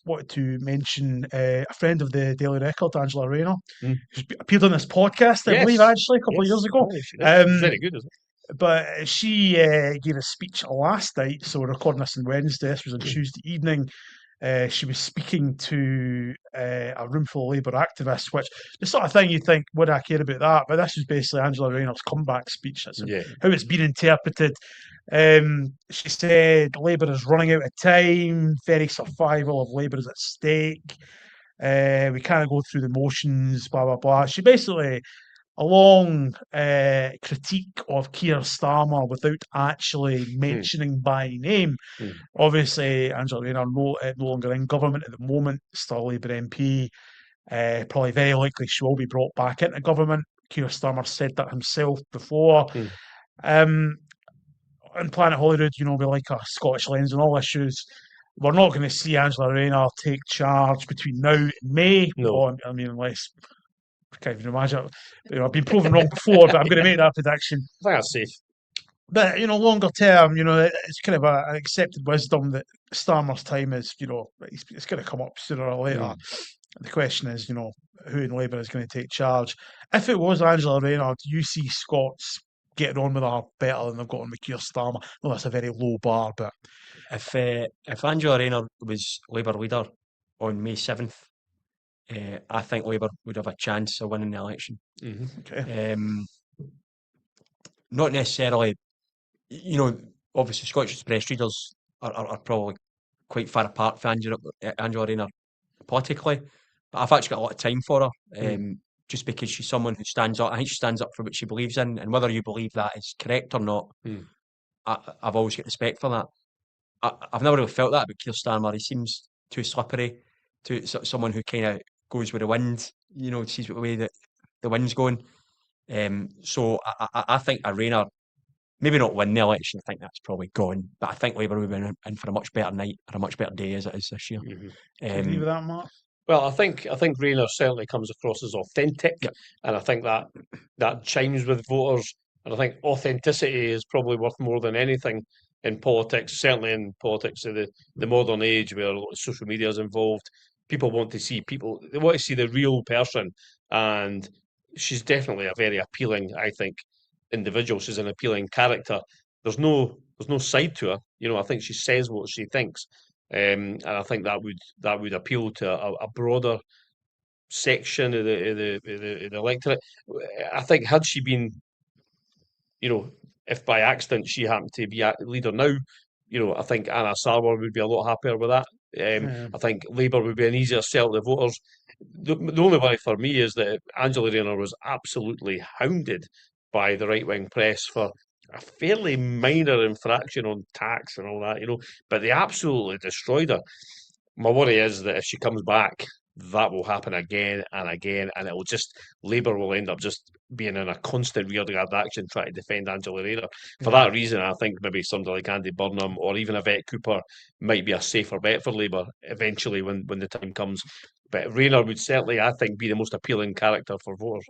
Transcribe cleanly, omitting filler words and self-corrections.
wanted to mention a friend of the Daily Record, Angela Rayner, Mm. who's appeared on this podcast, I believe, actually, a couple of years ago. She's very good, isn't it? But she gave a speech last night, so we're recording this on Wednesday. This was on Tuesday evening. She was speaking to a room full of Labour activists, which the sort of thing you think, would I care about that? But this was basically Angela Rayner's comeback speech. That's how it's been interpreted. She said Labour is running out of time, very survival of Labour is at stake. We kind of go through the motions, blah, blah, blah. She basically a long critique of Keir Starmer without actually mentioning by name. Obviously, Angela Rayner no longer in government at the moment, still a Labour MP. Probably very likely she will be brought back into government. Keir Starmer said that himself before. In Planet Holyrood, we like a Scottish lens on all issues. We're not going to see Angela Rayner take charge between now and May. No. I mean, unless I can't even imagine. I've been proven wrong before, but I'm going to make that prediction. I think that's safe. But longer term, it's kind of an accepted wisdom that Starmer's time is, it's going to come up sooner or later. The question is, who in Labour is going to take charge? If it was Angela Rayner, do you see Scots getting on with her better than they've got on with Keir Starmer? Well, that's a very low bar, but if Angela Rayner was Labour leader on May 7th, I think Labour would have a chance of winning the election. Okay. Not necessarily, obviously Scottish Express readers are probably quite far apart for Angela Rayner politically, but I've actually got a lot of time for her, just because she's someone who stands up. I think she stands up for what she believes in, and whether you believe that is correct or not, I've always got respect for that. I've never really felt that about Keir Starmer. He seems too slippery, to someone who kind of goes with the wind, sees the way that the wind's going. So I think a Rayner, maybe not win the election, I think that's probably gone, but I think Labour will be in for a much better night or a much better day as it is this year. Agree with that, Mark? Well, I think Rayner certainly comes across as authentic, and I think that chimes with voters. And I think authenticity is probably worth more than anything in politics. Certainly in politics of the modern age, where a lot of social media is involved, people want to see people. They want to see the real person, and she's definitely a very appealing, I think, individual. She's an appealing character. There's no side to her. I think she says what she thinks. And I think that would appeal to a broader section of the electorate. I think had she been, if by accident she happened to be a leader now, I think Anna Sarwar would be a lot happier with that. I think Labour would be an easier sell to voters. The only worry for me is that Angela Rayner was absolutely hounded by the right-wing press for a fairly minor infraction on tax and all that, but they absolutely destroyed her. My worry is that if she comes back, that will happen again and again, and Labour will end up just being in a constant rearguard action trying to defend Angela Rayner. For that reason, I think maybe somebody like Andy Burnham or even Yvette Cooper might be a safer bet for Labour eventually when the time comes. But Rayner would certainly, I think, be the most appealing character for voters.